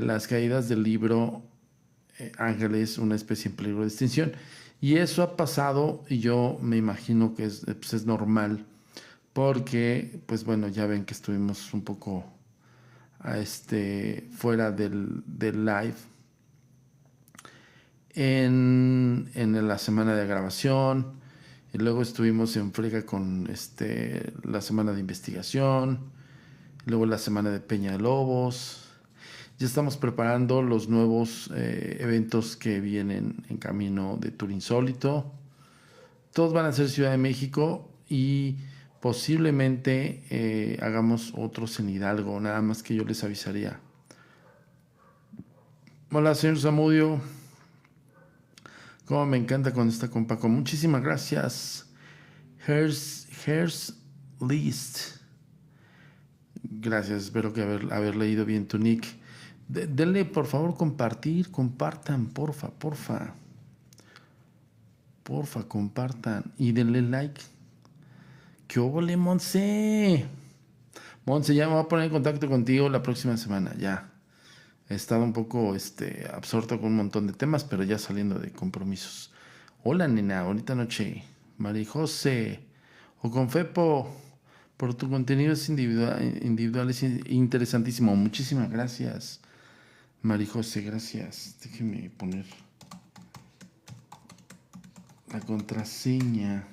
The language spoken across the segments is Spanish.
las caídas del libro Ángeles, una especie en peligro de extinción. Y eso ha pasado y yo me imagino que pues es normal porque, pues bueno, ya ven que estuvimos un poco fuera del live en la semana de grabación y luego estuvimos en friega con la semana de investigación, luego la semana de Peña de Lobos. Ya estamos preparando los nuevos eventos que vienen en camino de Tour Insólito. Todos van a ser Ciudad de México y posiblemente hagamos otros en Hidalgo, nada más que yo les avisaría. Hola, señor Zamudio. Como me encanta cuando está con Paco. Muchísimas gracias. Here's List. Gracias, espero que haber leído bien tu nick. Denle, por favor, compartan, porfa. Porfa, compartan y denle like. ¿Qué óvole, Monse? Monse, ya me voy a poner en contacto contigo la próxima semana, ya. He estado un poco absorto con un montón de temas, pero ya saliendo de compromisos. Hola, nena, bonita noche. María José, o con Fepo, por tu contenido es individual es interesantísimo. Muchísimas gracias, María José, gracias. Déjeme poner la contraseña.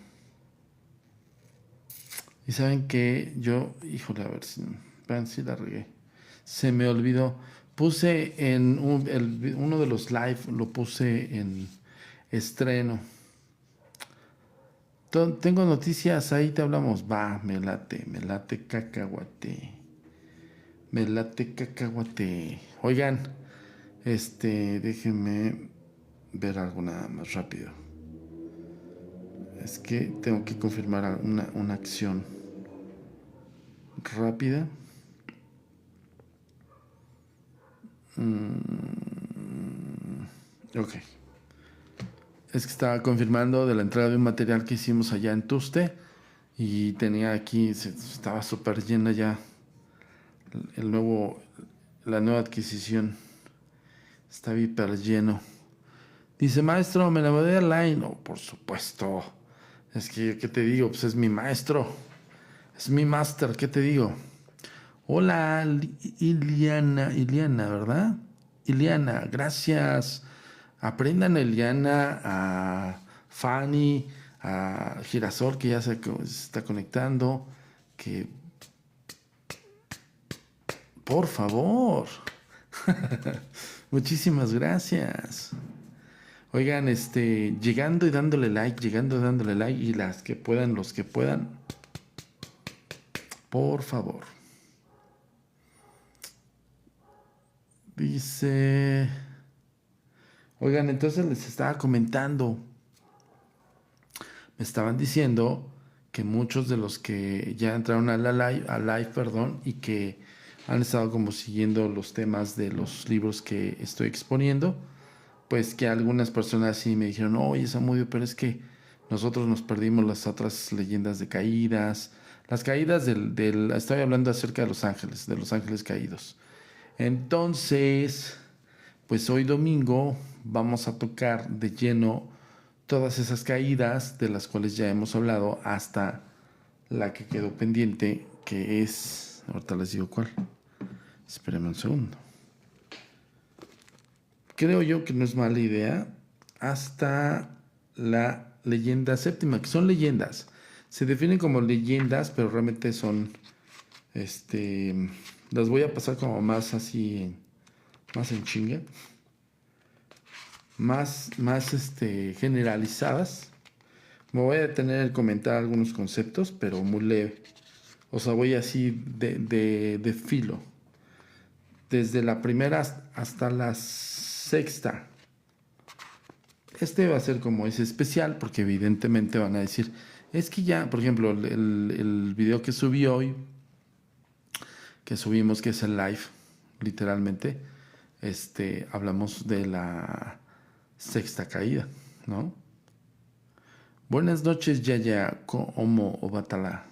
Y saben que yo, híjole, a ver si la regué. Se me olvidó. Puse en uno de los live, lo puse en estreno. Tengo noticias, ahí te hablamos. Va, me late cacahuate. Me late cacahuate. Oigan, déjenme ver algo nada más rápido. Es que tengo que confirmar una acción rápida. Ok. Es que estaba confirmando de la entrega de un material que hicimos allá en Tuste. Y tenía aquí, estaba súper llena ya la nueva adquisición. Está hiper lleno. Dice, maestro, me la enamoré online. Oh, por supuesto. Es que, ¿qué te digo? Pues es mi maestro. Es mi máster, ¿qué te digo? Hola, Iliana, ¿verdad? Iliana, gracias. Aprendan a Iliana, a Fanny, a Girasol, que ya se está conectando. Que, por favor. Muchísimas gracias. Oigan, llegando y dándole like, y las que puedan, los que puedan, por favor. Dice, oigan, entonces les estaba comentando, me estaban diciendo que muchos de los que ya entraron a live, y que han estado como siguiendo los temas de los libros que estoy exponiendo, pues que algunas personas sí me dijeron, oye Samudio, pero es que nosotros nos perdimos las otras leyendas de caídas, las caídas estoy hablando acerca de los ángeles caídos. Entonces, pues hoy domingo vamos a tocar de lleno todas esas caídas de las cuales ya hemos hablado hasta la que quedó pendiente, que es, ahorita les digo cuál, espérenme un segundo. Creo yo que no es mala idea hasta la leyenda séptima, que son leyendas. Se definen como leyendas, pero realmente son, las voy a pasar como más así, más en chinga, más generalizadas. Me voy a detener en comentar algunos conceptos, pero muy leve. O sea, voy así de filo. Desde la primera hasta la sexta. Va a ser como ese especial, porque evidentemente van a decir, es que ya, por ejemplo, el video que subí hoy, que subimos, que es el live, literalmente, hablamos de la sexta caída, ¿no? Buenas noches, Yaya, Homo o Batala.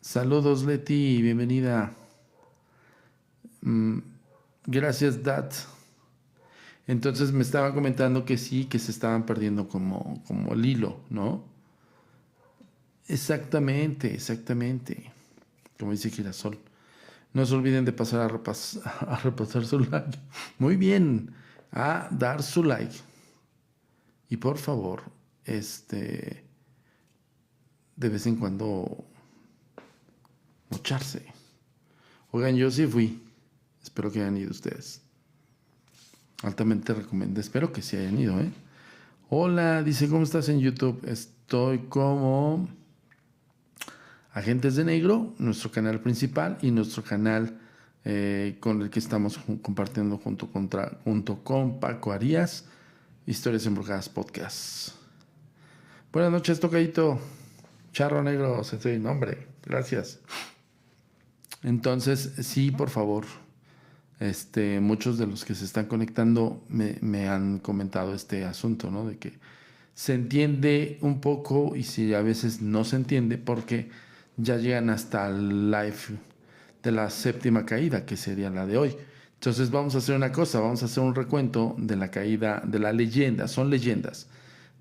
Saludos, Leti, bienvenida. Gracias, Dat. Entonces me estaba comentando que sí, que se estaban perdiendo como el hilo, ¿no? Exactamente, exactamente. Como dice Girasol. No se olviden de pasar a repasar su like. Muy bien. A dar su like. Y por favor, de vez en cuando, mocharse. Oigan, yo sí fui. Espero que hayan ido ustedes. Altamente recomendé. Espero que sí hayan ido, ¿eh? Hola, dice, ¿cómo estás en YouTube? Estoy como Agentes de Negro, nuestro canal principal y nuestro canal con el que estamos compartiendo junto con Paco Arias, Historias Embrujadas Podcast. Buenas noches, tocadito. Charro Negro, se nombre. Gracias. Entonces, sí, por favor. Muchos de los que se están conectando me han comentado este asunto, ¿no? De que se entiende un poco y si a veces no se entiende porque ya llegan hasta el live de la séptima caída, que sería la de hoy. Entonces vamos a hacer una cosa, vamos a hacer un recuento de la caída, de la leyenda, son leyendas.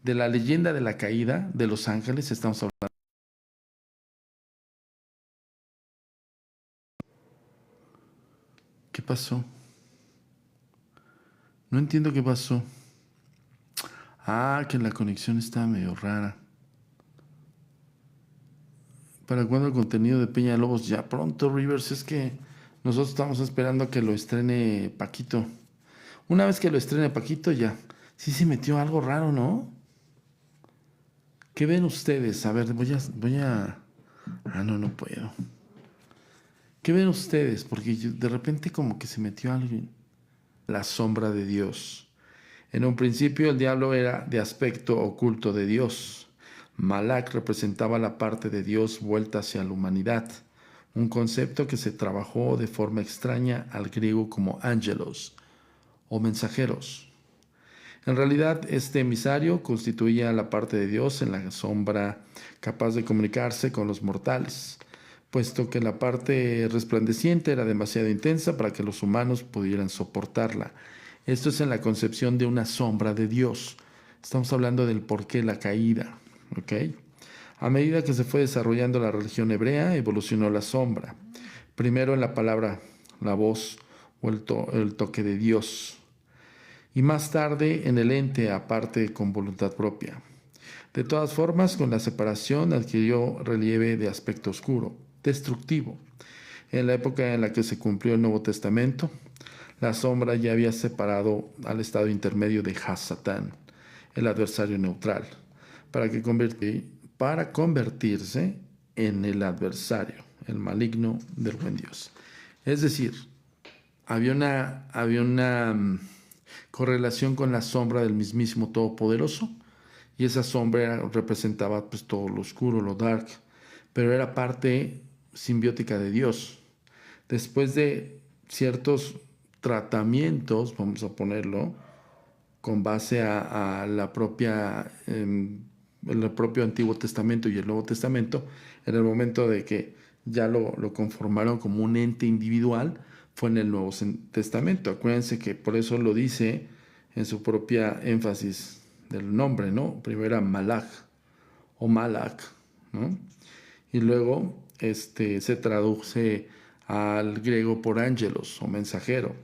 De la leyenda de la caída de los ángeles estamos hablando. ¿Qué pasó? No entiendo qué pasó. Ah, que la conexión está medio rara. ¿Para cuándo el contenido de Peña Lobos? Ya pronto, Rivers. Es que nosotros estamos esperando a que lo estrene Paquito. Una vez que lo estrene Paquito, ya. Sí se metió algo raro, ¿no? ¿Qué ven ustedes? A ver, voy a... Ah, no, no puedo. ¿Qué ven ustedes? Porque de repente como que se metió alguien. La sombra de Dios. En un principio el diablo era de aspecto oculto de Dios. Malak representaba la parte de Dios vuelta hacia la humanidad, un concepto que se trabajó de forma extraña al griego como ángelos o mensajeros. En realidad, este emisario constituía la parte de Dios en la sombra capaz de comunicarse con los mortales, puesto que la parte resplandeciente era demasiado intensa para que los humanos pudieran soportarla. Esto es en la concepción de una sombra de Dios. Estamos hablando del porqué de la caída. ¿Ok? A medida que se fue desarrollando la religión hebrea, evolucionó la sombra. Primero en la palabra, la voz o el toque de Dios. Y más tarde en el ente aparte con voluntad propia. De todas formas, con la separación adquirió relieve de aspecto oscuro, destructivo. En la época en la que se cumplió el Nuevo Testamento, la sombra ya había separado al estado intermedio de Has-Satán, el adversario neutral, para convertirse en el adversario, el maligno del buen Dios. Es decir, había una correlación con la sombra del mismísimo Todopoderoso, y esa sombra representaba pues todo lo oscuro, lo dark, pero era parte simbiótica de Dios. Después de ciertos tratamientos, vamos a ponerlo, con base a la propia, el propio Antiguo Testamento y el Nuevo Testamento, en el momento de que ya lo conformaron como un ente individual, fue en el Nuevo Testamento. Acuérdense que por eso lo dice en su propia énfasis del nombre, ¿no? Primero era Malach o Malak, ¿no? Y luego se traduce al griego por ángelos o mensajero.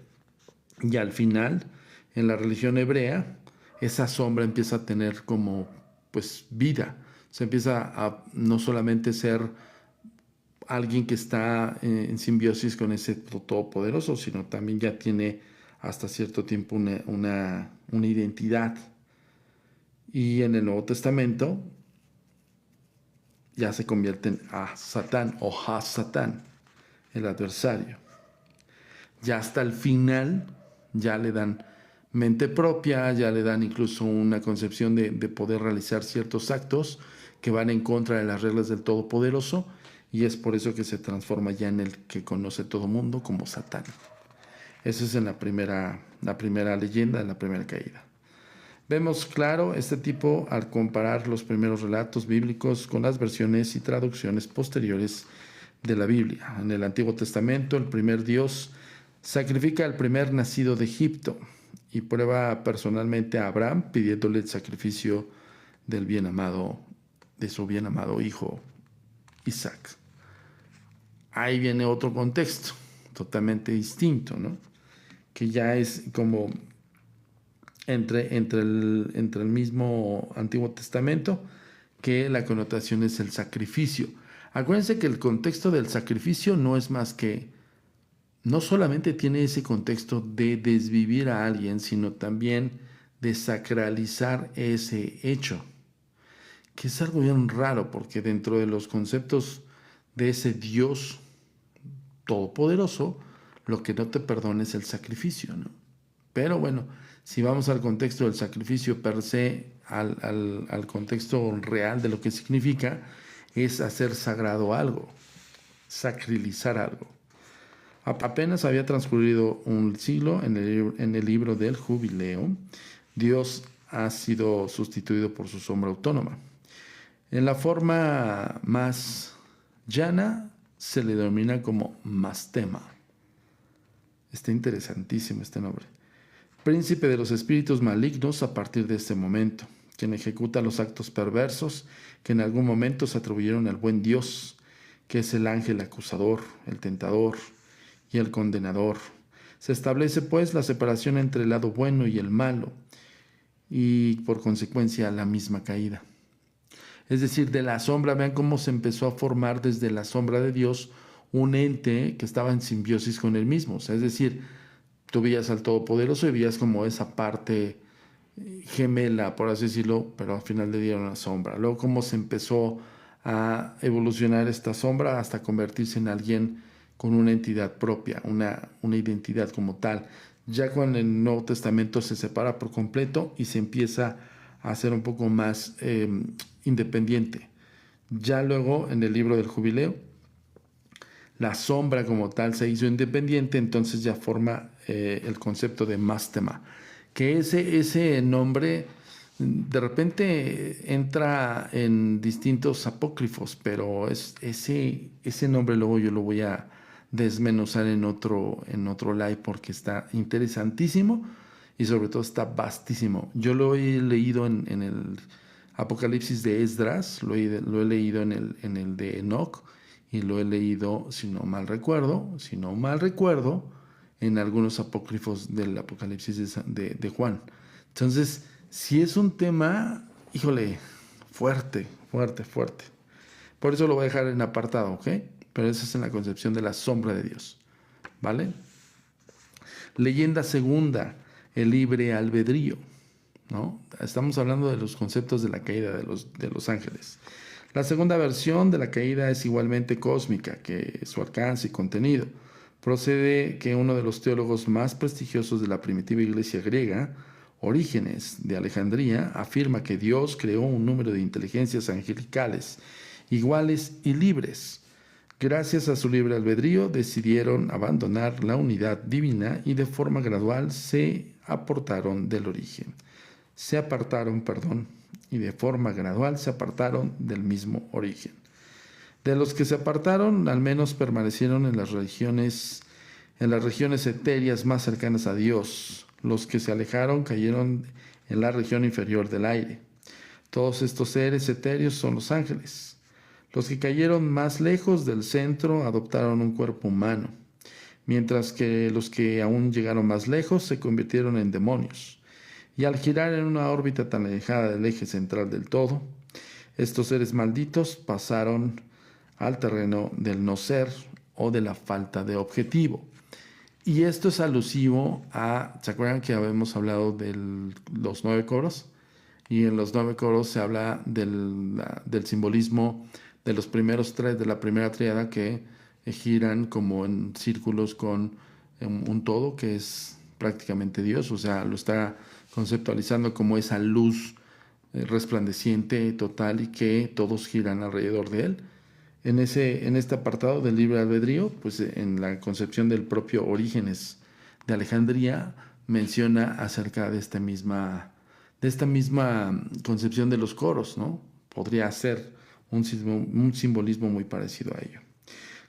Y al final, en la religión hebrea, esa sombra empieza a tener como pues vida. Se empieza a no solamente ser alguien que está en simbiosis con ese todopoderoso, sino también ya tiene hasta cierto tiempo una identidad. Y en el Nuevo Testamento ya se convierten a Satán o Has-Satán, el adversario. Ya hasta el final ya le dan mente propia, ya le dan incluso una concepción de poder realizar ciertos actos que van en contra de las reglas del Todopoderoso, y es por eso que se transforma ya en el que conoce todo mundo como Satán. Eso es en la primera leyenda, en la primera caída. Vemos claro este tipo al comparar los primeros relatos bíblicos con las versiones y traducciones posteriores de la Biblia. En el Antiguo Testamento, el primer Dios Sacrifica al primer nacido de Egipto y prueba personalmente a Abraham pidiéndole el sacrificio del bien amado, de su bien amado hijo Isaac. Ahí viene otro contexto totalmente distinto, ¿no? Que ya es como entre el mismo Antiguo Testamento, que la connotación es el sacrificio. Acuérdense que el contexto del sacrificio no es más que, no solamente tiene ese contexto de desvivir a alguien, sino también de sacralizar ese hecho, que es algo bien raro, porque dentro de los conceptos de ese Dios todopoderoso, lo que no te perdona es el sacrificio, ¿no? Pero bueno, si vamos al contexto del sacrificio per se, al contexto real de lo que significa, es hacer sagrado algo, sacralizar algo. Apenas había transcurrido un siglo en el libro del Jubileo, Dios ha sido sustituido por su sombra autónoma. En la forma más llana se le denomina como Mastema. Está interesantísimo este nombre. Príncipe de los espíritus malignos a partir de este momento, quien ejecuta los actos perversos que en algún momento se atribuyeron al buen Dios, que es el ángel acusador, el tentador y el condenador. Se establece pues la separación entre el lado bueno y el malo, y por consecuencia la misma caída. Es decir, de la sombra, vean cómo se empezó a formar desde la sombra de Dios un ente que estaba en simbiosis con él mismo. O sea, es decir, tú veías al Todopoderoso y veías como esa parte gemela, por así decirlo, pero al final le dieron una sombra. Luego cómo se empezó a evolucionar esta sombra hasta convertirse en alguien con una entidad propia, una identidad como tal. Ya cuando el Nuevo Testamento se separa por completo y se empieza a hacer un poco más independiente. Ya luego en el libro del Jubileo, la sombra como tal se hizo independiente, entonces ya forma el concepto de Mastema, que ese nombre de repente entra en distintos apócrifos, pero ese nombre luego yo lo voy a desmenuzar en otro live porque está interesantísimo y sobre todo está vastísimo. Yo lo he leído en el Apocalipsis de Esdras, lo he leído en el de Enoch, y lo he leído, si no mal recuerdo, en algunos apócrifos del Apocalipsis de Juan. Entonces, si es un tema, híjole, fuerte. Por eso lo voy a dejar en apartado, ¿ok? Pero eso es en la concepción de la sombra de Dios, ¿vale? Leyenda segunda, el libre albedrío, ¿no? Estamos hablando de los conceptos de la caída de los ángeles. La segunda versión de la caída es igualmente cósmica, que su alcance y contenido procede que uno de los teólogos más prestigiosos de la primitiva iglesia griega, Orígenes de Alejandría, afirma que Dios creó un número de inteligencias angelicales iguales y libres. Gracias a su libre albedrío decidieron abandonar la unidad divina y de forma gradual se apartaron del mismo origen. De los que se apartaron, al menos permanecieron en las regiones etéreas más cercanas a Dios. Los que se alejaron cayeron en la región inferior del aire. Todos estos seres etéreos son los ángeles. Los que cayeron más lejos del centro adoptaron un cuerpo humano, mientras que los que aún llegaron más lejos se convirtieron en demonios. Y al girar en una órbita tan alejada del eje central del todo, estos seres malditos pasaron al terreno del no ser o de la falta de objetivo. Y esto es alusivo a, ¿se acuerdan que habíamos hablado de los 9 coros? Y en los 9 coros se habla del simbolismo de los primeros 3 de la primera tríada que giran como en círculos con un todo que es prácticamente Dios, o sea, lo está conceptualizando como esa luz resplandeciente total y que todos giran alrededor de él. En este apartado del libre albedrío, pues en la concepción del propio Orígenes de Alejandría, menciona acerca de esta misma concepción de los coros, ¿no? Podría ser un simbolismo muy parecido a ello.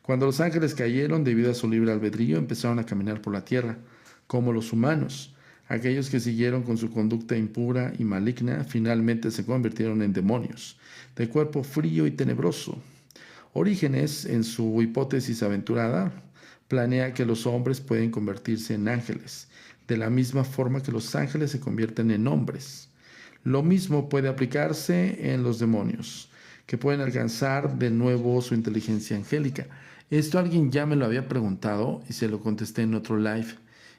Cuando los ángeles cayeron debido a su libre albedrío, empezaron a caminar por la tierra, como los humanos. Aquellos que siguieron con su conducta impura y maligna finalmente se convirtieron en demonios, de cuerpo frío y tenebroso. Orígenes, en su hipótesis aventurada, planea que los hombres pueden convertirse en ángeles, de la misma forma que los ángeles se convierten en hombres. Lo mismo puede aplicarse en los demonios, que pueden alcanzar de nuevo su inteligencia angélica. Esto alguien ya me lo había preguntado y se lo contesté en otro live.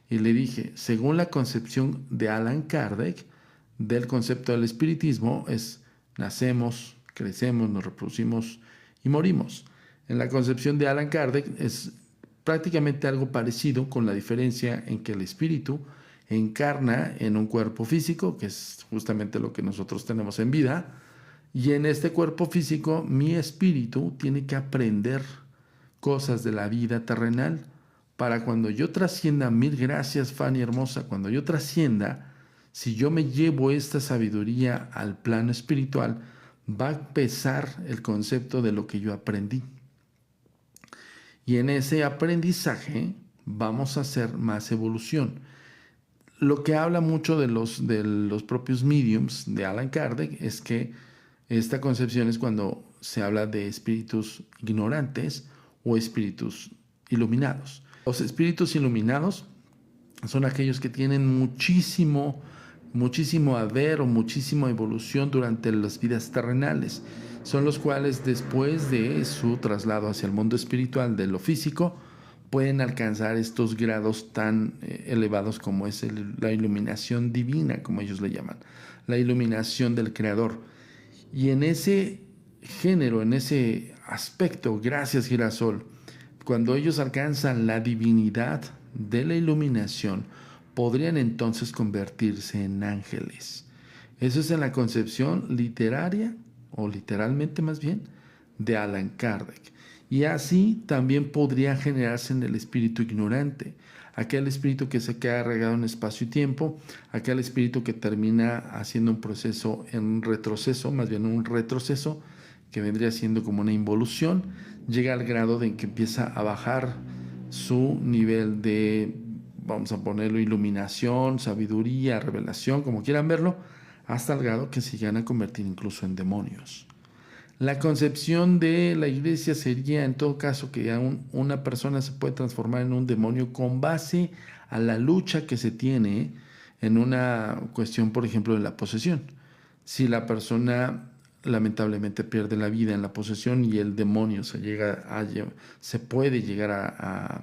Y le dije, según la concepción de Allan Kardec, del concepto del espiritismo, es nacemos, crecemos, nos reproducimos y morimos. En la concepción de Allan Kardec es prácticamente algo parecido, con la diferencia en que el espíritu encarna en un cuerpo físico, que es justamente lo que nosotros tenemos en vida, y en este cuerpo físico mi espíritu tiene que aprender cosas de la vida terrenal para cuando yo trascienda. Mil gracias, Fanny hermosa. Cuando yo trascienda, si yo me llevo esta sabiduría al plano espiritual, va a pesar el concepto de lo que yo aprendí. Y en ese aprendizaje vamos a hacer más evolución. Lo que habla mucho de los propios mediums de Allan Kardec es que esta concepción es cuando se habla de espíritus ignorantes o espíritus iluminados. Los espíritus iluminados son aquellos que tienen muchísimo haber o muchísima evolución durante las vidas terrenales. Son los cuales, después de su traslado hacia el mundo espiritual de lo físico, pueden alcanzar estos grados tan elevados como es la iluminación divina, como ellos le llaman, la iluminación del Creador. Y en ese género, en ese aspecto, gracias Girasol, cuando ellos alcanzan la divinidad de la iluminación, podrían entonces convertirse en ángeles. Eso es en la concepción literaria, o literalmente más bien, de Allan Kardec. Y así también podría generarse en el espíritu ignorante, aquel espíritu que se queda regado en espacio y tiempo, aquel espíritu que termina haciendo un proceso en retroceso, más bien un retroceso, que vendría siendo como una involución, llega al grado de que empieza a bajar su nivel de, vamos a ponerlo, iluminación, sabiduría, revelación, como quieran verlo, hasta el grado que se llegan a convertir incluso en demonios. La concepción de la iglesia sería, en todo caso, que una persona se puede transformar en un demonio con base a la lucha que se tiene en una cuestión, por ejemplo, de la posesión. Si la persona lamentablemente pierde la vida en la posesión y el demonio se puede llevar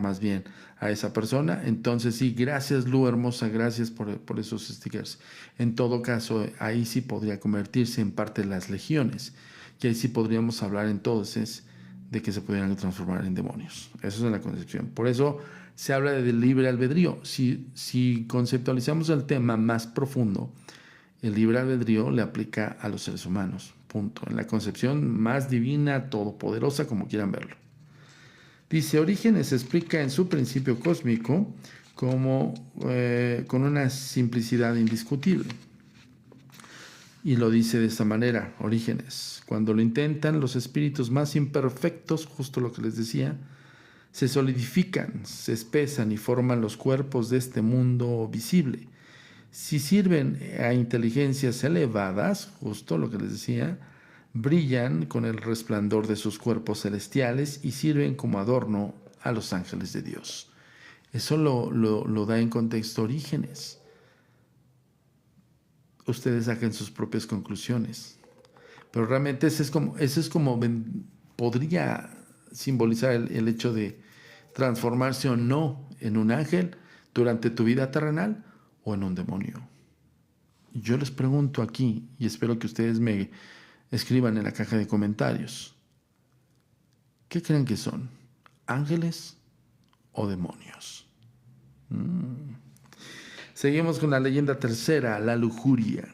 más bien a esa persona, entonces sí, gracias Lu hermosa, gracias por esos stickers. En todo caso, ahí sí podría convertirse en parte de las legiones, y ahí sí podríamos hablar entonces de que se pudieran transformar en demonios. Eso es la concepción. Por eso se habla de libre albedrío. Si conceptualizamos el tema más profundo, el libre albedrío le aplica a los seres humanos, punto. En la concepción más divina, todopoderosa, como quieran verlo. Dice, Orígenes explica en su principio cósmico como con una simplicidad indiscutible. Y lo dice de esta manera, Orígenes. Cuando lo intentan, los espíritus más imperfectos, justo lo que les decía, se solidifican, se espesan y forman los cuerpos de este mundo visible. Si sirven a inteligencias elevadas, justo lo que les decía, brillan con el resplandor de sus cuerpos celestiales y sirven como adorno a los ángeles de Dios. Eso lo da en contexto Orígenes. Ustedes saquen sus propias conclusiones. Pero realmente ese es como podría simbolizar el hecho de transformarse o no en un ángel durante tu vida terrenal o en un demonio. Yo les pregunto aquí, y espero que ustedes me escriban en la caja de comentarios, ¿qué creen que son? ¿Ángeles o demonios? Seguimos con la leyenda tercera, la lujuria.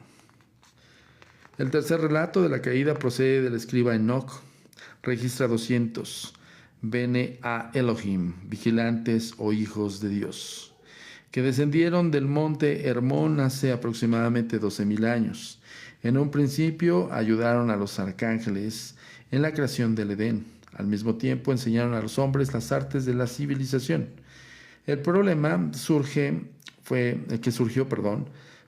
El tercer relato de la caída procede del escriba Enoch, registra 200, Bene a Elohim, vigilantes o hijos de Dios, que descendieron del monte Hermón hace aproximadamente 12,000 años. En un principio ayudaron a los arcángeles en la creación del Edén. Al mismo tiempo enseñaron a los hombres las artes de la civilización. El problema que surgió,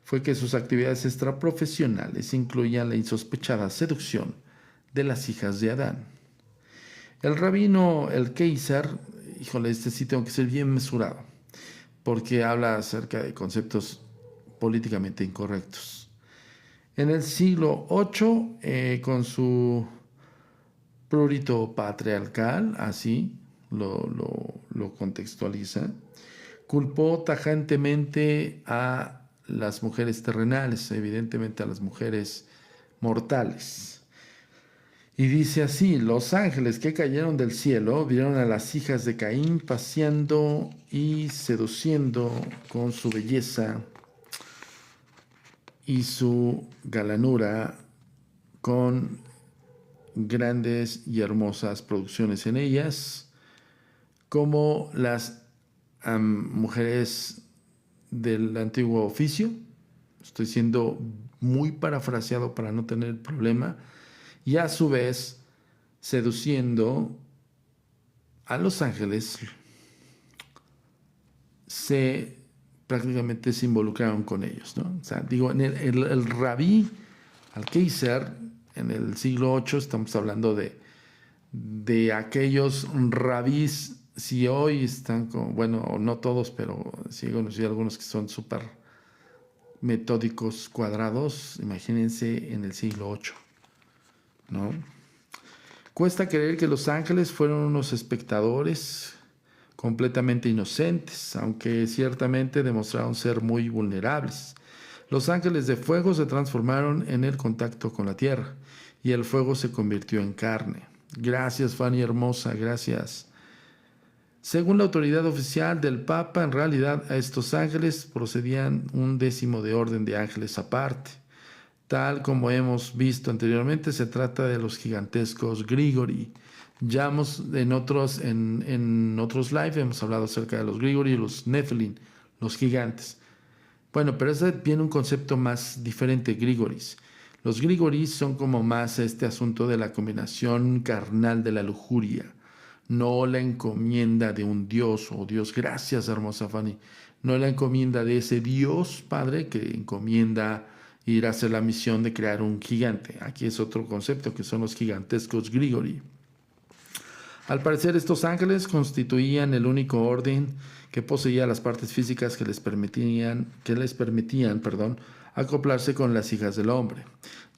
fue que sus actividades extraprofesionales incluían la insospechada seducción de las hijas de Adán. El rabino, el Keiser, híjole, este sí tengo que ser bien mesurado, porque habla acerca de conceptos políticamente incorrectos. En el siglo VIII, con su prurito patriarcal, así lo contextualiza, culpó tajantemente a las mujeres terrenales, evidentemente a las mujeres mortales. Y dice así: los ángeles que cayeron del cielo vieron a las hijas de Caín paseando y seduciendo con su belleza y su galanura, con grandes y hermosas producciones en ellas, como las mujeres del antiguo oficio. Estoy siendo muy parafraseado para no tener problema. Y a su vez seduciendo a los ángeles, prácticamente se involucraron con ellos, ¿no? O sea, digo, en el rabí al-Keiser, en el siglo VIII, estamos hablando de aquellos rabís, si hoy están bueno, no todos, pero sí he conocido algunos que son súper metódicos, cuadrados. Imagínense en el siglo VIII, ¿no? Cuesta creer que los ángeles fueron unos espectadores completamente inocentes, aunque ciertamente demostraron ser muy vulnerables. Los ángeles de fuego se transformaron en el contacto con la tierra y el fuego se convirtió en carne. Gracias, Fanny hermosa, gracias. Según la autoridad oficial del Papa, en realidad a estos ángeles procedían un décimo de orden de ángeles aparte. Tal como hemos visto anteriormente, se trata de los gigantescos Grigori. Ya en otros live hemos hablado acerca de los Grigori y los Nephilim, los gigantes. Bueno, pero ese viene un concepto más diferente, Grigoris. Los Grigoris son como más este asunto de la combinación carnal de la lujuria, no la encomienda de un Dios o Dios. Gracias, hermosa Fanny. No la encomienda de ese Dios Padre que encomienda ir a hacer la misión de crear un gigante. Aquí es otro concepto, que son los gigantescos Grigori. Al parecer, estos ángeles constituían el único orden que poseía las partes físicas que les permitían, acoplarse con las hijas del hombre,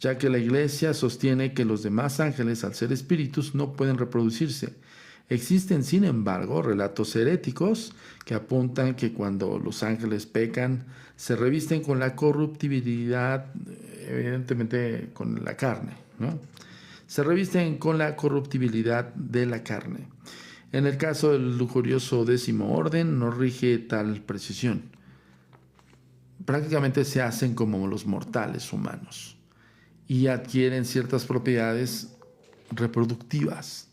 ya que la Iglesia sostiene que los demás ángeles, al ser espíritus, no pueden reproducirse. Existen, sin embargo, relatos heréticos que apuntan que cuando los ángeles pecan, se revisten con la corruptibilidad, evidentemente con la carne, ¿no? Se revisten con la corruptibilidad de la carne. En el caso del lujurioso décimo orden, no rige tal precisión. Prácticamente se hacen como los mortales humanos y adquieren ciertas propiedades reproductivas.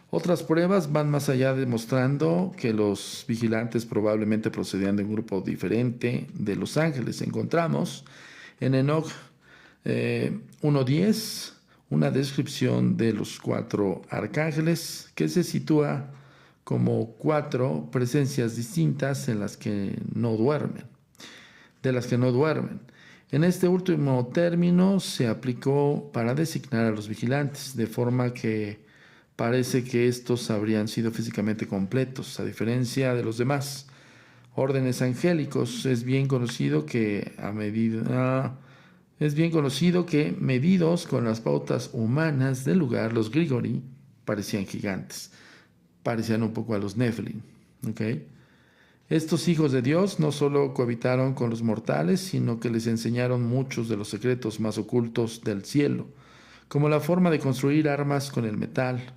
Otras pruebas van más allá, demostrando que los vigilantes probablemente procedían de un grupo diferente de los ángeles. Encontramos en Enoch 1.10 una descripción de los 4 arcángeles que se sitúa como 4 presencias distintas de las que no duermen. En este último término se aplicó para designar a los vigilantes, de forma que parece que estos habrían sido físicamente completos, a diferencia de los demás órdenes angélicos. Es bien conocido que medidos con las pautas humanas del lugar, los Grigori parecían gigantes, parecían un poco a los Nephilim, ¿okay? Estos hijos de Dios no solo cohabitaron con los mortales, sino que les enseñaron muchos de los secretos más ocultos del cielo, como la forma de construir armas con el metal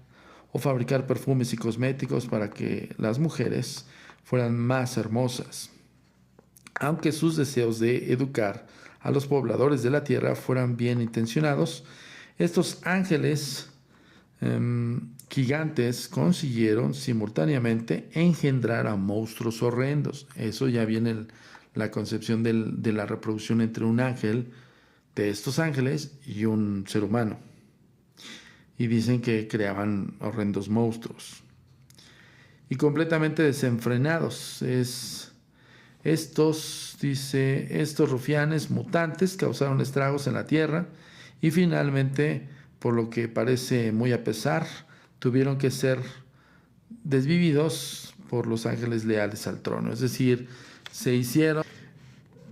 o fabricar perfumes y cosméticos para que las mujeres fueran más hermosas. Aunque sus deseos de educar a los pobladores de la tierra fueran bien intencionados, estos ángeles gigantes consiguieron simultáneamente engendrar a monstruos horrendos. Eso ya viene la concepción de la reproducción entre un ángel, de estos ángeles, y un ser humano. y dicen que creaban horrendos monstruos. Y completamente desenfrenados. Estos rufianes mutantes causaron estragos en la tierra y finalmente, por lo que parece muy a pesar, tuvieron que ser desvividos por los ángeles leales al trono. Es decir, se hicieron...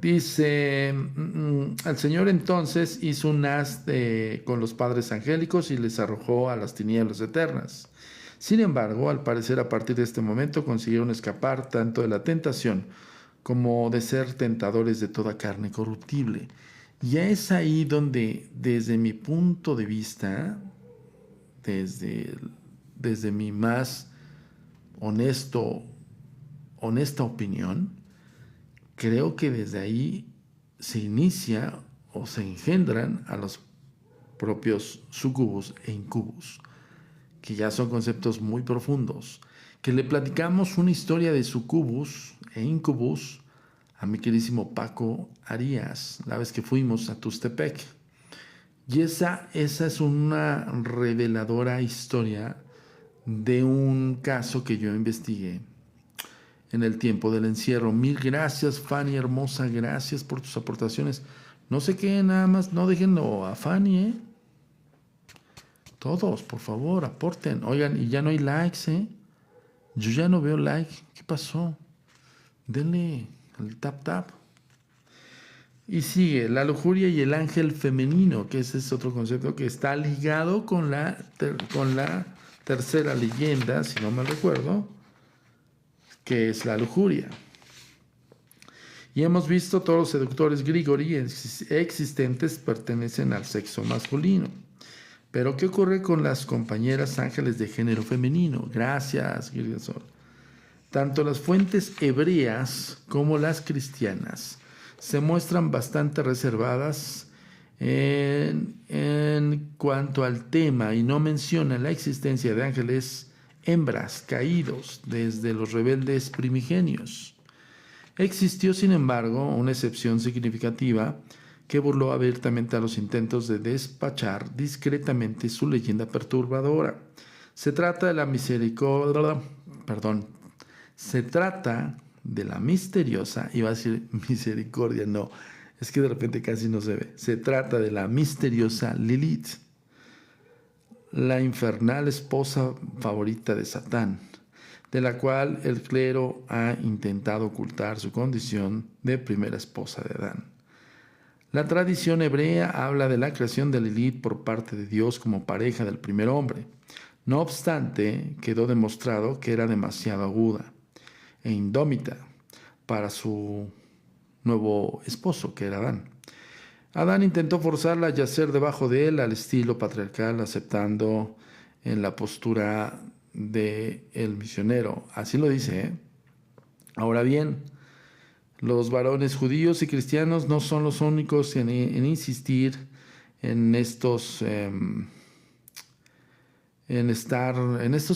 Dice, el Señor entonces hizo un haz con los padres angélicos y les arrojó a las tinieblas eternas. Sin embargo, al parecer a partir de este momento consiguieron escapar tanto de la tentación como de ser tentadores de toda carne corruptible. Y es ahí donde, desde mi punto de vista, desde mi más honesta opinión, creo que desde ahí se inicia o se engendran a los propios sucubus e incubus, que ya son conceptos muy profundos, que le platicamos una historia de sucubus e incubus a mi queridísimo Paco Arias, la vez que fuimos a Tustepec. Y esa es una reveladora historia de un caso que yo investigué en el tiempo del encierro. Mil gracias, Fanny hermosa, gracias por tus aportaciones. No sé qué, nada más, no déjenlo a Fanny, ¿eh? Todos, por favor, aporten. Oigan, y ya no hay likes, ¿eh? Yo ya no veo like. ¿Qué pasó? Denle al tap. Y sigue, la lujuria y el ángel femenino, que ese es otro concepto que está ligado con la tercera leyenda, si no me recuerdo, que es la lujuria. Y hemos visto todos los seductores Grigori existentes pertenecen al sexo masculino. Pero ¿qué ocurre con las compañeras ángeles de género femenino? Gracias, Girgasol. Tanto las fuentes hebreas como las cristianas se muestran bastante reservadas en cuanto al tema y no mencionan la existencia de ángeles hembras caídos desde los rebeldes primigenios. Existió, sin embargo, una excepción significativa que burló abiertamente a los intentos de despachar discretamente su leyenda perturbadora. Se trata de la misteriosa, iba a decir misericordia, no, es que de repente casi no se ve. Se trata de la misteriosa Lilith, la infernal esposa favorita de Satán, de la cual el clero ha intentado ocultar su condición de primera esposa de Adán. La tradición hebrea habla de la creación de Lilith por parte de Dios como pareja del primer hombre. No obstante, quedó demostrado que era demasiado aguda e indómita para su nuevo esposo, que era Adán. Adán intentó forzarla a yacer debajo de él al estilo patriarcal, aceptando en la postura del misionero. Así lo dice, ¿eh? Ahora bien, los varones judíos y cristianos no son los únicos en insistir en estos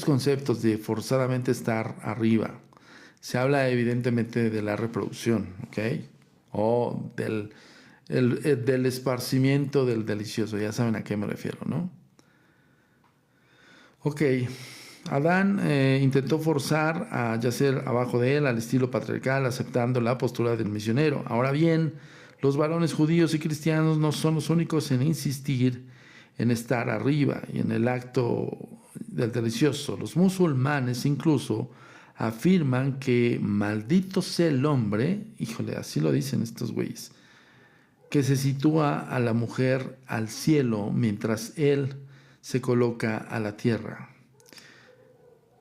conceptos de forzadamente estar arriba. Se habla evidentemente de la reproducción, ¿ok? O del esparcimiento del delicioso. Ya saben a qué me refiero, ¿no? Ok. Adán intentó forzar a yacer abajo de él al estilo patriarcal, aceptando la postura del misionero. Ahora bien, los varones judíos y cristianos no son los únicos en insistir en estar arriba y en el acto del delicioso. Los musulmanes incluso afirman que maldito sea el hombre, híjole, así lo dicen estos güeyes, que se sitúa a la mujer al cielo mientras él se coloca a la tierra.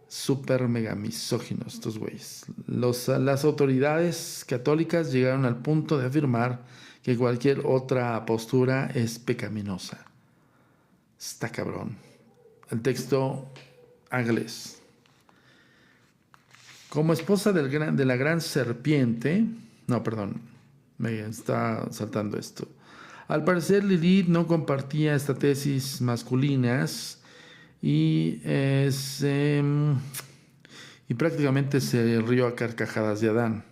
Súper mega misóginos estos güeyes. Las autoridades católicas llegaron al punto de afirmar que cualquier otra postura es pecaminosa. Está cabrón. El texto Ángeles. Como esposa de la gran serpiente, no, perdón, me está saltando esto. Al parecer Lilith no compartía esta tesis masculinas y prácticamente se rió a carcajadas de Adán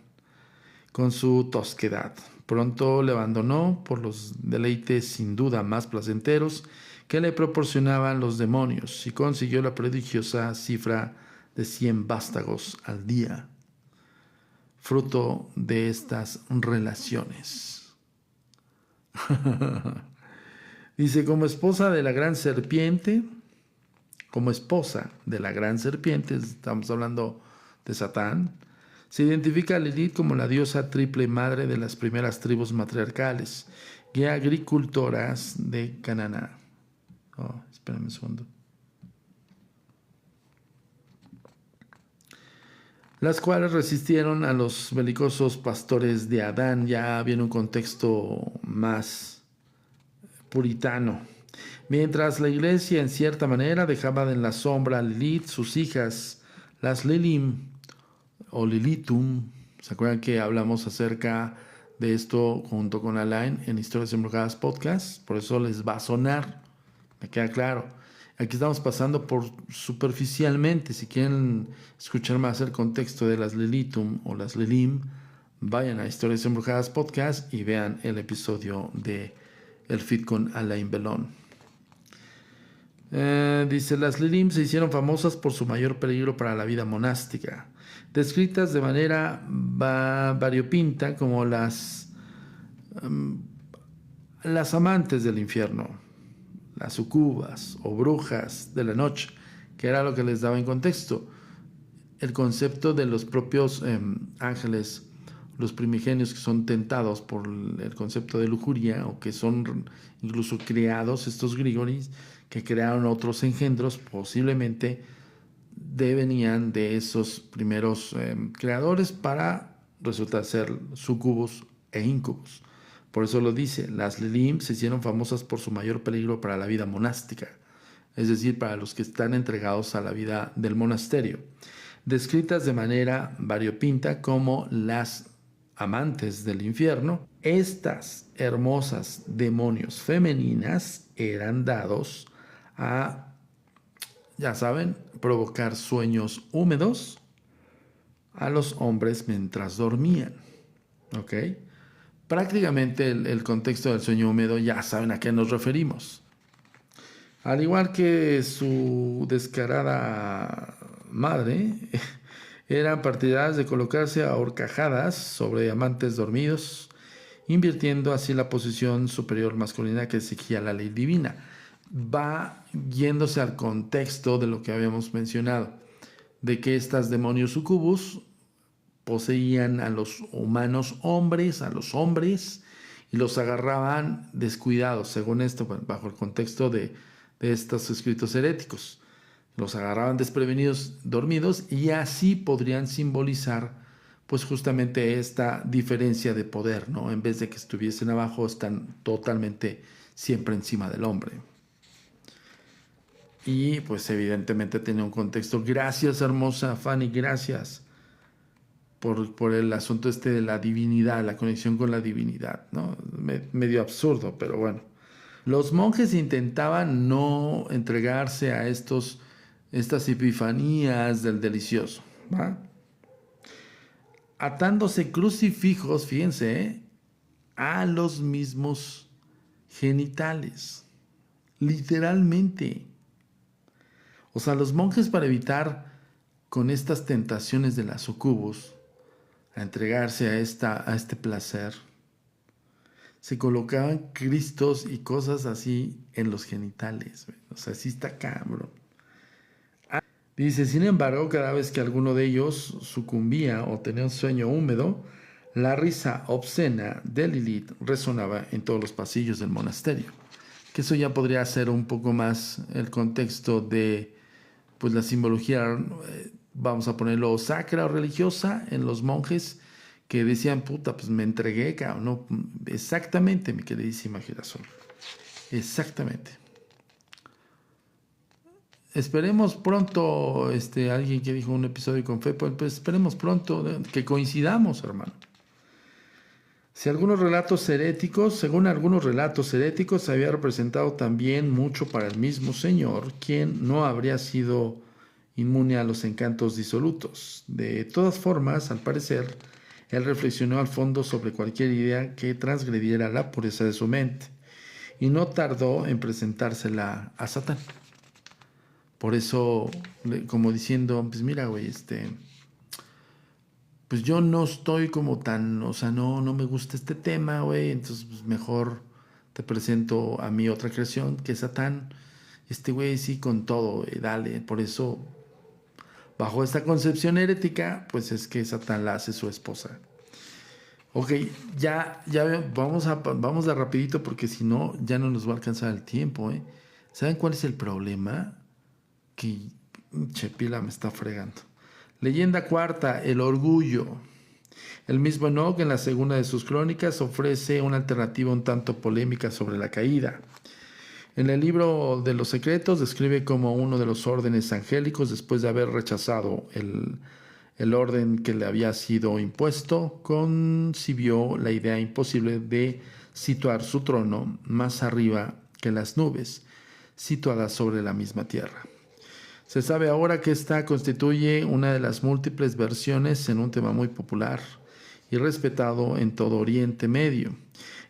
con su tosquedad. Pronto le abandonó por los deleites sin duda más placenteros que le proporcionaban los demonios y consiguió la prodigiosa cifra de 100 vástagos al día, fruto de estas relaciones. Dice, como esposa de la gran serpiente, estamos hablando de Satán, se identifica a Lilith como la diosa triple madre de las primeras tribus matriarcales y agricultoras de Canaán. Espérame un segundo. Las cuales resistieron a los belicosos pastores de Adán. Ya viene un contexto más puritano. Mientras la iglesia en cierta manera dejaba en la sombra a Lilith, sus hijas, las Lilim o Lilitum. ¿Se acuerdan que hablamos acerca de esto junto con Alain en Historias Embrujadas Podcast? Por eso les va a sonar, me queda claro. Aquí estamos pasando por superficialmente. Si quieren escuchar más el contexto de las Lilitum o las Lilim, vayan a Historias Embrujadas Podcast y vean el episodio de el feed con Alain Belón. Dice, las Lilim se hicieron famosas por su mayor peligro para la vida monástica, descritas de manera variopinta como las amantes del infierno, las sucubas o brujas de la noche, que era lo que les daba en contexto. El concepto de los propios ángeles, los primigenios que son tentados por el concepto de lujuria, o que son incluso creados, estos Grigoris, que crearon otros engendros, posiblemente devenían de esos primeros creadores para resultar ser sucubos e incubos. Por eso lo dice, las Lilim se hicieron famosas por su mayor peligro para la vida monástica, es decir, para los que están entregados a la vida del monasterio, descritas de manera variopinta como las amantes del infierno. Estas hermosas demonios femeninas eran dados a, ya saben, provocar sueños húmedos a los hombres mientras dormían. ¿Ok? Prácticamente el contexto del sueño húmedo ya saben a qué nos referimos. Al igual que su descarada madre, eran partidarias de colocarse a horcajadas sobre amantes dormidos, invirtiendo así la posición superior masculina que exigía la ley divina. Va yéndose al contexto de lo que habíamos mencionado, de que estas demonios sucubus poseían a los humanos hombres, a los hombres, y los agarraban descuidados, según esto, bajo el contexto de estos escritos heréticos. Los agarraban desprevenidos, dormidos, y así podrían simbolizar pues justamente esta diferencia de poder, ¿no? En vez de que estuviesen abajo, están totalmente siempre encima del hombre. Y pues evidentemente tenía un contexto. Gracias, hermosa Fanny, gracias por el asunto de la divinidad, la conexión con la divinidad, ¿no? Medio absurdo, pero bueno. Los monjes intentaban no entregarse a estas epifanías del delicioso, ¿va? Atándose crucifijos, fíjense, a los mismos genitales, literalmente. O sea, los monjes, para evitar con estas tentaciones de las sucubus a entregarse a este placer, se colocaban cristos y cosas así en los genitales. O sea, así está cabrón. Dice, sin embargo, cada vez que alguno de ellos sucumbía o tenía un sueño húmedo, la risa obscena de Lilith resonaba en todos los pasillos del monasterio. Que eso ya podría ser un poco más el contexto de pues la simbología, vamos a ponerlo, sacra o religiosa en los monjes, que decían, puta, pues me entregué, cabrón. No, exactamente, mi queridísima Girasol. Exactamente. Esperemos pronto, alguien que dijo un episodio con fe, pues esperemos pronto que coincidamos, hermano. Según algunos relatos heréticos, se había representado también mucho para el mismo Señor, quien no habría sido inmune a los encantos disolutos. De todas formas, al parecer, él reflexionó al fondo sobre cualquier idea que transgrediera la pureza de su mente, y no tardó en presentársela a Satán. Por eso, como diciendo, pues mira, güey, pues yo no estoy como tan, o sea, no me gusta este tema, güey, entonces pues mejor te presento a mi otra creación, que es Satán. Este güey sí con todo, güey, dale. Por eso, bajo esta concepción herética, pues es que Satán la hace su esposa. Ok, ya vamos de rapidito porque si no, ya no nos va a alcanzar el tiempo, ¿eh? ¿Saben cuál es el problema? Que Chepila me está fregando. Leyenda cuarta, el orgullo. El mismo Enoc en la segunda de sus crónicas ofrece una alternativa un tanto polémica sobre la caída. En el libro de los secretos describe como uno de los órdenes angélicos, después de haber rechazado el orden que le había sido impuesto, concibió la idea imposible de situar su trono más arriba que las nubes, situadas sobre la misma tierra. Se sabe ahora que esta constituye una de las múltiples versiones en un tema muy popular y respetado en todo Oriente Medio.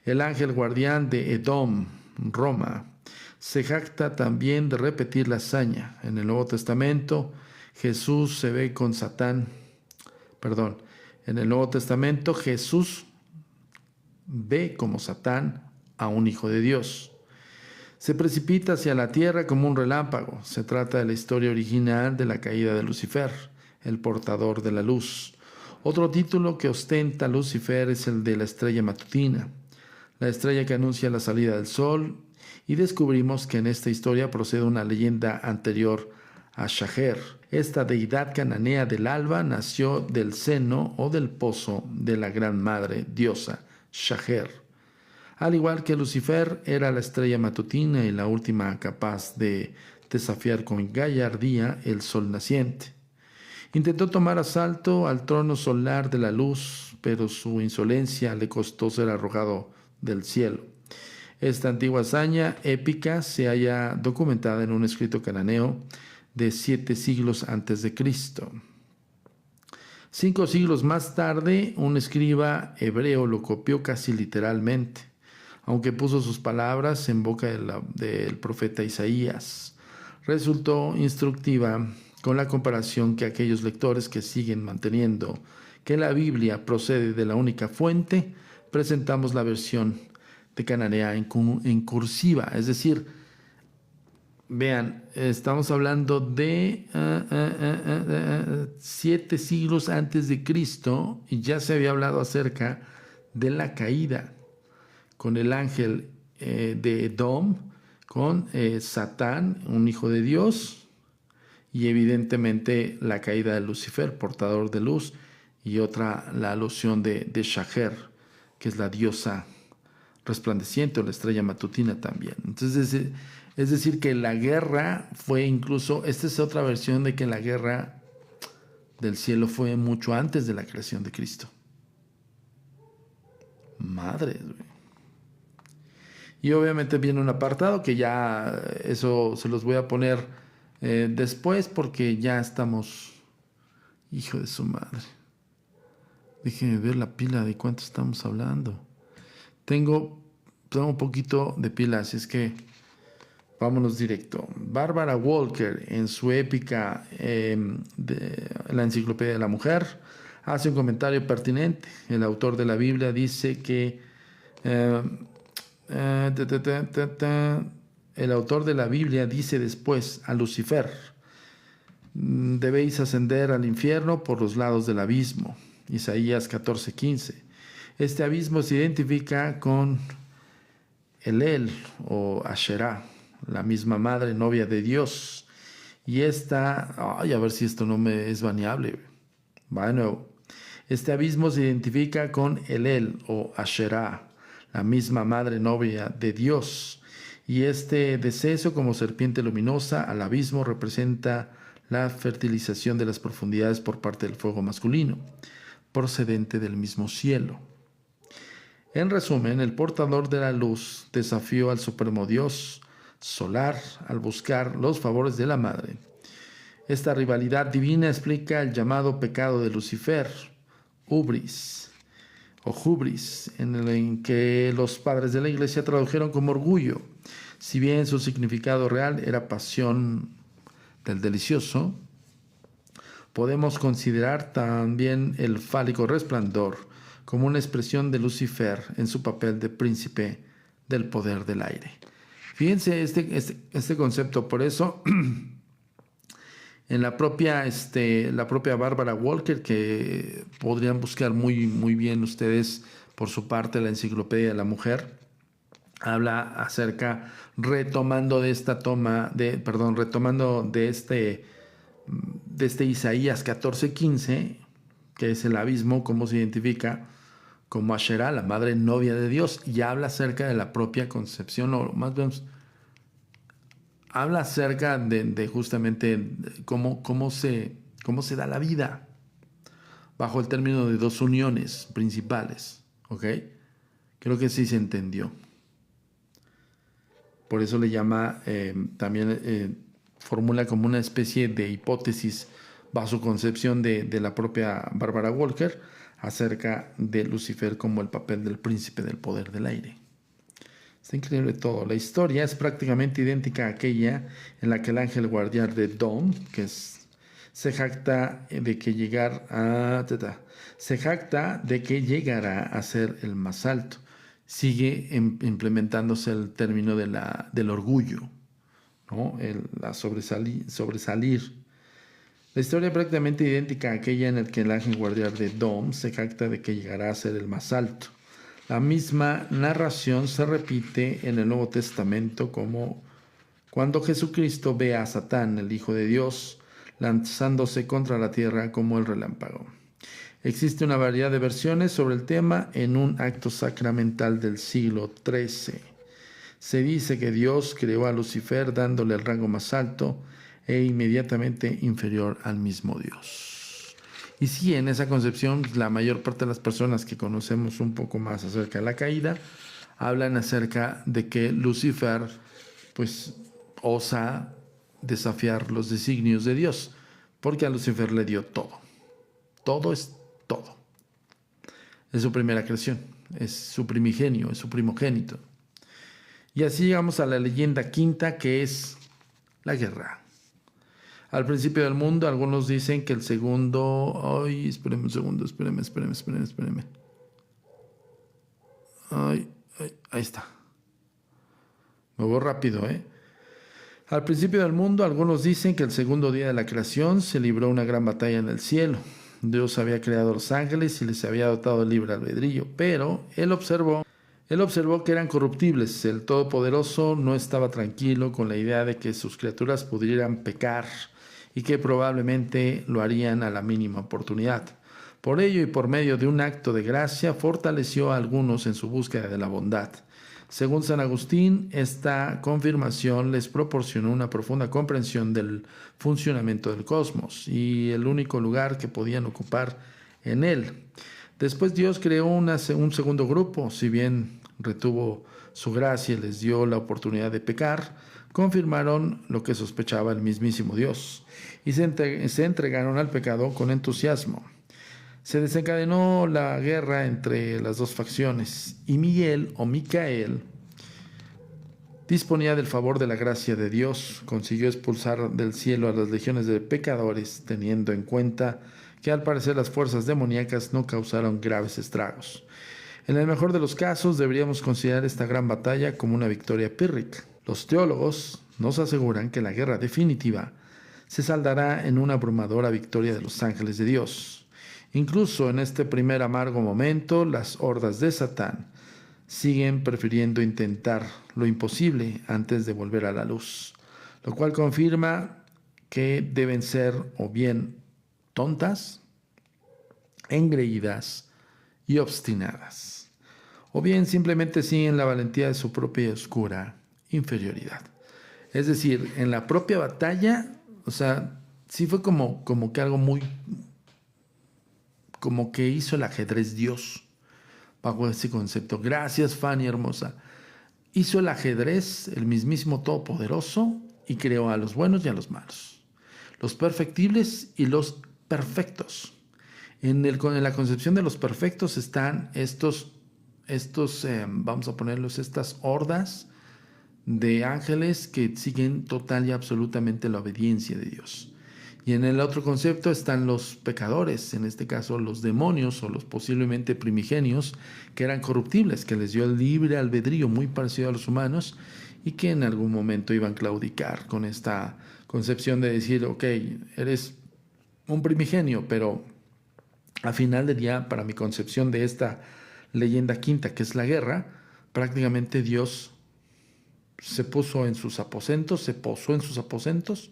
El ángel guardián de Edom, Roma, se jacta también de repetir la hazaña. En el Nuevo Testamento, Jesús se ve con Satán. En el Nuevo Testamento, Jesús ve como Satán a un hijo de Dios. Se precipita hacia la tierra como un relámpago. Se trata de la historia original de la caída de Lucifer, el portador de la luz. Otro título que ostenta Lucifer es el de la estrella matutina, la estrella que anuncia la salida del sol, y descubrimos que en esta historia procede una leyenda anterior a Shaher. Esta deidad cananea del alba nació del seno o del pozo de la gran madre diosa Shaher. Al igual que Lucifer, era la estrella matutina y la última capaz de desafiar con gallardía el sol naciente. Intentó tomar asalto al trono solar de la luz, pero su insolencia le costó ser arrojado del cielo. Esta antigua hazaña épica se halla documentada en un escrito cananeo de 7 siglos antes de Cristo. 5 siglos más tarde, un escriba hebreo lo copió casi literalmente, aunque puso sus palabras en boca del profeta Isaías. Resultó instructiva con la comparación que aquellos lectores que siguen manteniendo que la Biblia procede de la única fuente, presentamos la versión de Cananea en cursiva. Es decir, vean, estamos hablando de 7 siglos antes de Cristo y ya se había hablado acerca de la caída con el ángel de Edom, con Satán, un hijo de Dios, y evidentemente la caída de Lucifer, portador de luz, y otra, la alusión de Shaher, que es la diosa resplandeciente o la estrella matutina también. Entonces, es decir, que la guerra fue incluso, esta es otra versión de que la guerra del cielo fue mucho antes de la creación de Cristo. Madre, güey. Y obviamente viene un apartado que ya eso se los voy a poner después porque ya estamos, hijo de su madre. Déjenme ver la pila de cuánto estamos hablando. Tengo un poquito de pila, así es que vámonos directo. Barbara Walker, en su épica de la Enciclopedia de la Mujer, hace un comentario pertinente. El autor de la Biblia dice que el autor de la Biblia dice después a Lucifer: debéis ascender al infierno por los lados del abismo. Isaías 14:15. Este abismo se identifica con Elel o Asherah, la misma madre novia de Dios. Y esta, a ver si esto no me es baneable. Bueno, este abismo se identifica con Elel o Asherah, la misma madre novia de Dios. Y este deceso como serpiente luminosa al abismo representa la fertilización de las profundidades por parte del fuego masculino, procedente del mismo cielo. En resumen, el portador de la luz desafió al supremo Dios solar al buscar los favores de la madre. Esta rivalidad divina explica el llamado pecado de Lucifer, Hubris. o hubris, en que los padres de la iglesia tradujeron como orgullo, si bien su significado real era pasión del delicioso. Podemos considerar también el fálico resplandor como una expresión de Lucifer en su papel de príncipe del poder del aire. Fíjense este concepto, por eso en la propia Barbara Walker, que podrían buscar muy, muy bien ustedes por su parte la Enciclopedia de la Mujer, habla acerca, retomando de Isaías 14:15, que es el abismo, cómo se identifica como Asherah, la madre novia de Dios, y habla acerca de la propia concepción, o más bien habla acerca de justamente cómo se da la vida bajo el término de dos uniones principales, ¿ok? Creo que sí se entendió. Por eso le llama también formula como una especie de hipótesis bajo su concepción de la propia Barbara Walker acerca de Lucifer como el papel del príncipe del poder del aire. Está increíble todo. La historia es prácticamente idéntica a aquella en la que el ángel guardián de Dom, se jacta de que llegará a ser el más alto. Sigue implementándose el término del orgullo, ¿no? Sobresalir. La historia es prácticamente idéntica a aquella en la que el ángel guardián de Dom se jacta de que llegará a ser el más alto. La misma narración se repite en el Nuevo Testamento como cuando Jesucristo ve a Satán, el Hijo de Dios, lanzándose contra la tierra como el relámpago. Existe una variedad de versiones sobre el tema en un acto sacramental del siglo XIII. Se dice que Dios creó a Lucifer dándole el rango más alto e inmediatamente inferior al mismo Dios. Y sí, en esa concepción, la mayor parte de las personas que conocemos un poco más acerca de la caída, hablan acerca de que Lucifer, pues, osa desafiar los designios de Dios, porque a Lucifer le dio todo. Todo es todo. Es su primera creación, es su primigenio, es su primogénito. Y así llegamos a la leyenda quinta, que es la guerra. Al principio del mundo, algunos dicen que el segundo... Ay, espérenme un segundo, espérenme. Ay, ahí está. Me voy rápido, ¿eh? Al principio del mundo, algunos dicen que el segundo día de la creación se libró una gran batalla en el cielo. Dios había creado a los ángeles y les había dotado de libre albedrío, pero Él observó que eran corruptibles. El Todopoderoso no estaba tranquilo con la idea de que sus criaturas pudieran pecar y que probablemente lo harían a la mínima oportunidad. Por ello y por medio de un acto de gracia, fortaleció a algunos en su búsqueda de la bondad. Según San Agustín, esta confirmación les proporcionó una profunda comprensión del funcionamiento del cosmos y el único lugar que podían ocupar en él. Después Dios creó un segundo grupo, si bien retuvo su gracia y les dio la oportunidad de pecar, confirmaron lo que sospechaba el mismísimo Dios y se entregaron al pecado con entusiasmo. Se desencadenó la guerra entre las dos facciones y Micael disponía del favor de la gracia de Dios, consiguió expulsar del cielo a las legiones de pecadores, teniendo en cuenta que al parecer las fuerzas demoníacas no causaron graves estragos. En el mejor de los casos, deberíamos considerar esta gran batalla como una victoria pírrica. Los teólogos nos aseguran que la guerra definitiva se saldará en una abrumadora victoria de los ángeles de Dios. Incluso en este primer amargo momento, las hordas de Satán siguen prefiriendo intentar lo imposible antes de volver a la luz, lo cual confirma que deben ser o bien tontas, engreídas y obstinadas, o bien simplemente siguen la valentía de su propia y oscura inferioridad. Es decir, en la propia batalla, o sea, sí fue como que algo muy, como que hizo el ajedrez Dios, bajo ese concepto. Gracias, Fanny hermosa. Hizo el ajedrez el mismísimo Todopoderoso y creó a los buenos y a los malos, los perfectibles y los perfectos. En la concepción de los perfectos están vamos a ponerlos, estas hordas de ángeles que siguen total y absolutamente la obediencia de Dios. Y en el otro concepto están los pecadores, en este caso los demonios o los posiblemente primigenios, que eran corruptibles, que les dio el libre albedrío muy parecido a los humanos y que en algún momento iban a claudicar con esta concepción de decir, ok, eres un primigenio, pero al final del día, para mi concepción de esta leyenda quinta, que es la guerra, prácticamente Dios se puso en sus aposentos, se posó en sus aposentos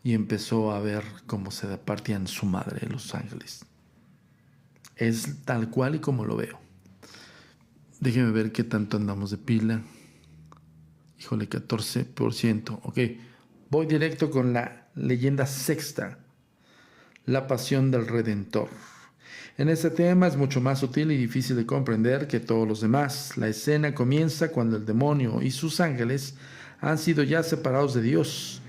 y empezó a ver cómo se partían su madre los ángeles. Es tal cual y como lo veo. Déjenme ver qué tanto andamos de pila. Híjole, 14%. Ok, voy directo con la leyenda sexta, la pasión del Redentor. En este tema es mucho más sutil y difícil de comprender que todos los demás. La escena comienza cuando el demonio y sus ángeles han sido ya separados de Dios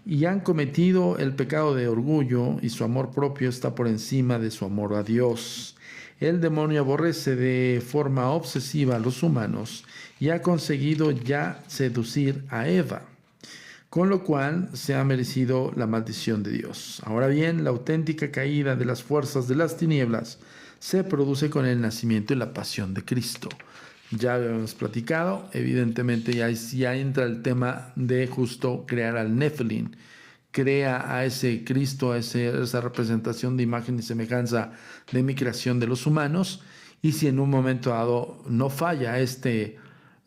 y han cometido el pecado de orgullo, y su amor propio está por encima de su amor a Dios. El demonio aborrece de forma obsesiva a los humanos y ha conseguido ya seducir a Eva, con lo cual se ha merecido la maldición de Dios. Ahora bien, la auténtica caída de las fuerzas de las tinieblas se produce con el nacimiento y la pasión de Cristo. Ya lo hemos platicado, evidentemente ya entra el tema de justo crear al Nephilim, crea a ese Cristo, a esa representación de imagen y semejanza de mi creación de los humanos, y si en un momento dado no falla este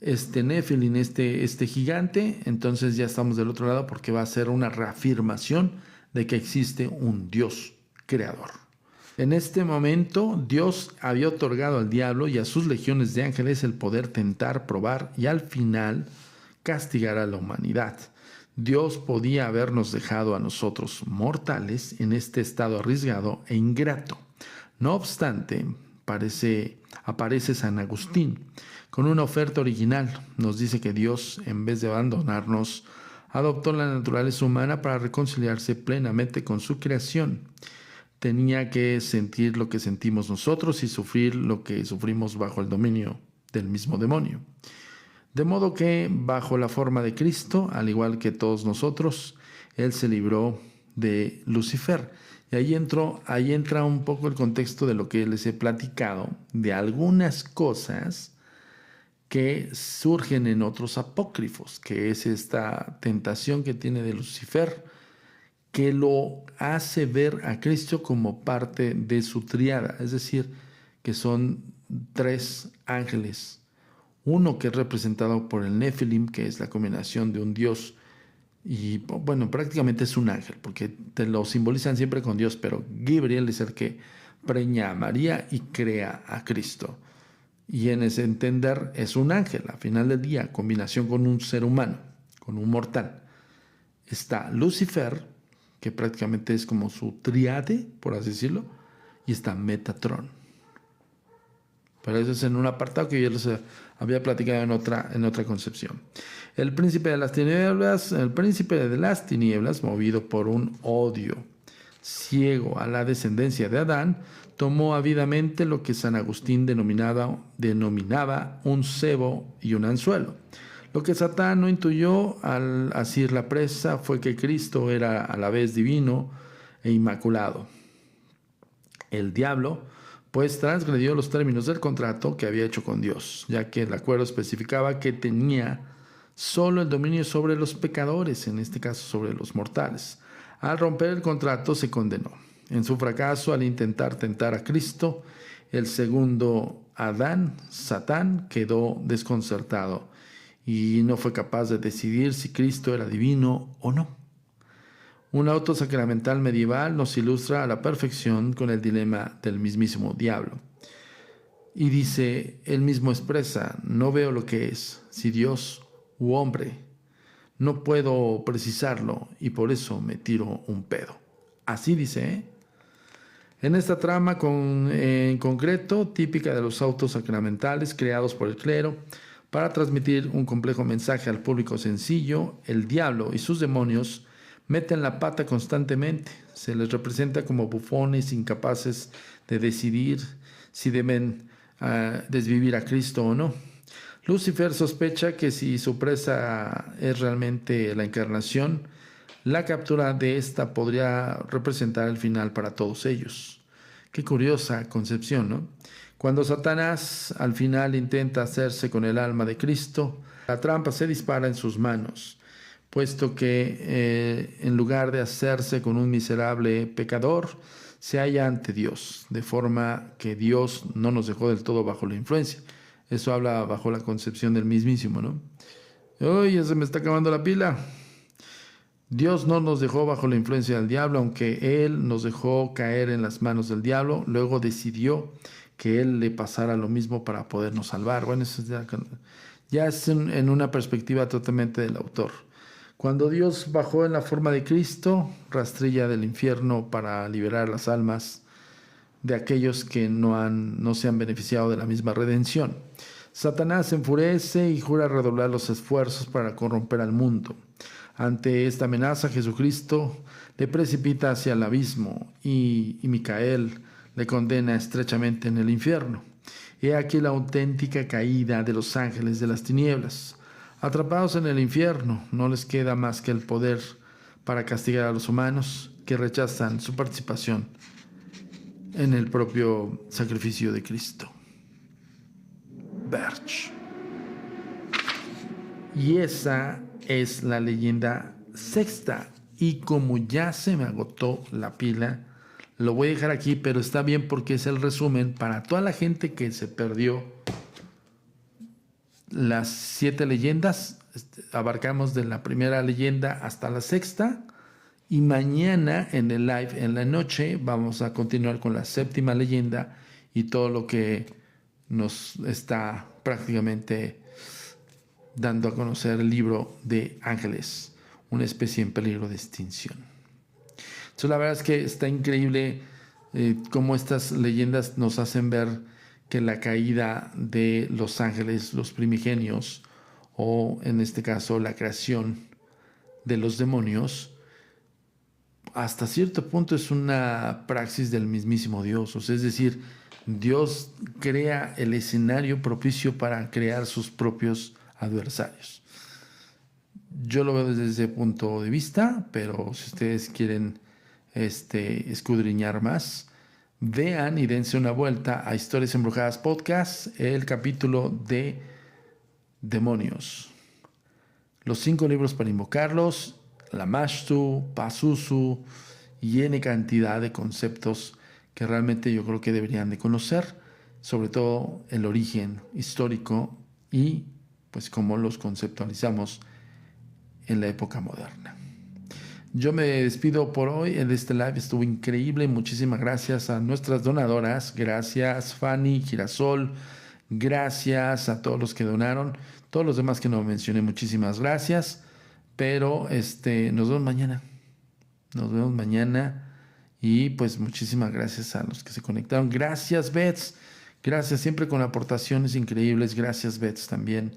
Nephilim, este gigante, entonces ya estamos del otro lado, porque va a ser una reafirmación de que existe un Dios creador. En este momento, Dios había otorgado al diablo y a sus legiones de ángeles el poder tentar, probar y al final castigar a la humanidad. Dios podía habernos dejado a nosotros mortales en este estado arriesgado e ingrato. No obstante, aparece San Agustín con una oferta original. Nos dice que Dios, en vez de abandonarnos, adoptó la naturaleza humana para reconciliarse plenamente con su creación. Tenía que sentir lo que sentimos nosotros y sufrir lo que sufrimos bajo el dominio del mismo demonio. De modo que, bajo la forma de Cristo, al igual que todos nosotros, Él se libró de Lucifer. Y ahí entra un poco el contexto de lo que les he platicado, de algunas cosas que surgen en otros apócrifos, que es esta tentación que tiene de Lucifer, que lo hace ver a Cristo como parte de su tríada, es decir, que son 3 ángeles. Uno que es representado por el Nephilim, que es la combinación de un Dios y, bueno, prácticamente es un ángel, porque te lo simbolizan siempre con Dios, pero Gabriel es el que preña a María y crea a Cristo. Y en ese entender es un ángel, al final del día, combinación con un ser humano, con un mortal. Está Lucifer, que prácticamente es como su tríade, por así decirlo, y está Metatron. Pero eso es en un apartado que yo les había platicado en otra concepción. El príncipe de las tinieblas, movido por un odio ciego a la descendencia de Adán, tomó ávidamente lo que San Agustín denominaba un cebo y un anzuelo. Lo que Satán no intuyó al asir la presa fue que Cristo era a la vez divino e inmaculado. El diablo, pues, transgredió los términos del contrato que había hecho con Dios, ya que el acuerdo especificaba que tenía solo el dominio sobre los pecadores, en este caso sobre los mortales. Al romper el contrato se condenó. En su fracaso, al intentar tentar a Cristo, el segundo Adán, Satán, quedó desconcertado y no fue capaz de decidir si Cristo era divino o no. Un auto sacramental medieval nos ilustra a la perfección con el dilema del mismísimo diablo. Y dice, él mismo expresa, no veo lo que es, si Dios u hombre. No puedo precisarlo y por eso me tiro un pedo. Así dice, ¿eh? En esta trama en concreto, típica de los autos sacramentales creados por el clero, para transmitir un complejo mensaje al público sencillo, el diablo y sus demonios Meten la pata constantemente. Se les representa como bufones incapaces de decidir si deben desvivir a Cristo o no. Lucifer sospecha que si su presa es realmente la encarnación, la captura de esta podría representar el final para todos ellos. Qué curiosa concepción, ¿no? Cuando Satanás al final intenta hacerse con el alma de Cristo, la trampa se dispara en sus manos, puesto que en lugar de hacerse con un miserable pecador, se halla ante Dios, de forma que Dios no nos dejó del todo bajo la influencia. Eso habla bajo la concepción del mismísimo, ¿no? ¡Uy, ya se me está acabando la pila! Dios no nos dejó bajo la influencia del diablo, aunque Él nos dejó caer en las manos del diablo, luego decidió que Él le pasara lo mismo para podernos salvar. Bueno, eso ya es en una perspectiva totalmente del autor. Cuando Dios bajó en la forma de Cristo, rastrilla del infierno para liberar las almas de aquellos que no se han beneficiado de la misma redención. Satanás se enfurece y jura redoblar los esfuerzos para corromper al mundo. Ante esta amenaza, Jesucristo le precipita hacia el abismo y Micael le condena estrechamente en el infierno. He aquí la auténtica caída de los ángeles de las tinieblas. Atrapados en el infierno, no les queda más que el poder para castigar a los humanos que rechazan su participación en el propio sacrificio de Cristo. Birch. Y esa es la leyenda sexta. Y como ya se me agotó la pila, lo voy a dejar aquí, pero está bien porque es el resumen para toda la gente que se perdió las 7 leyendas. Abarcamos de la primera leyenda hasta la sexta. Y mañana en el live, en la noche, vamos a continuar con la séptima leyenda y todo lo que nos está prácticamente dando a conocer el libro de Ángeles, una especie en peligro de extinción. Entonces, la verdad es que está increíble cómo estas leyendas nos hacen ver que la caída de los ángeles, los primigenios, o en este caso la creación de los demonios, hasta cierto punto es una praxis del mismísimo Dios. O sea, es decir, Dios crea el escenario propicio para crear sus propios adversarios. Yo lo veo desde ese punto de vista, pero si ustedes quieren escudriñar más, vean y dense una vuelta a Historias Embrujadas Podcast, el capítulo de demonios. Los 5 libros para invocarlos, Lamashtu, Pazuzu y N cantidad de conceptos que realmente yo creo que deberían de conocer, sobre todo el origen histórico y pues cómo los conceptualizamos en la época moderna. Yo me despido por hoy. En este live estuvo increíble. Muchísimas gracias a nuestras donadoras. Gracias Fanny, Girasol. Gracias a todos los que donaron. Todos los demás que no mencioné, muchísimas gracias. Pero nos vemos mañana. Nos vemos mañana. Y pues muchísimas gracias a los que se conectaron. Gracias Bets. Gracias siempre con aportaciones increíbles. Gracias Bets también.